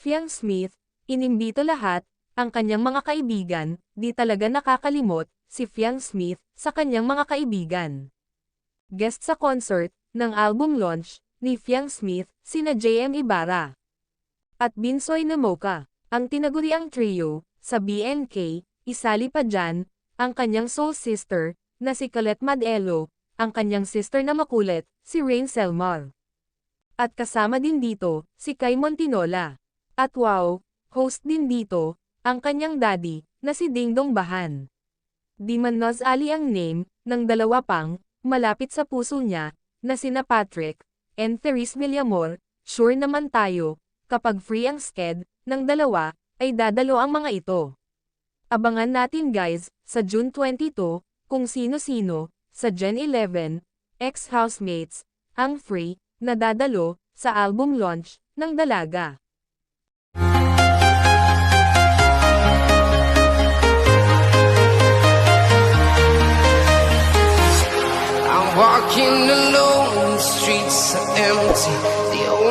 Fiang Smith, inimbito lahat, ang kanyang mga kaibigan, di talaga nakakalimot, si Fiang Smith, sa kanyang mga kaibigan. Guest sa concert, ng album launch, ni Fiang Smith, sina JM Ibarra at Binsoy Namoka, ang tinaguriang trio, sa BNK, isali pa dyan, ang kanyang soul sister, na si Colette Madelo, ang kanyang sister na makulit, si Rain Selmar. At kasama din dito, si Kai Montinola. At wow, host din dito, ang kanyang daddy, na si Dingdong Bahan. Di man Naz Ali ang name, ng dalawa pang, malapit sa puso niya, na sina Patrick, and Therese Villamor, sure naman tayo, kapag free ang sked, ng dalawa, ay dadalo ang mga ito. Abangan natin guys, sa June 22, kung sino-sino, sa Gen 11, ex-housemates, ang free, na dadalo, sa album launch, ng Dalaga. I'm walking alone, the streets are empty. The only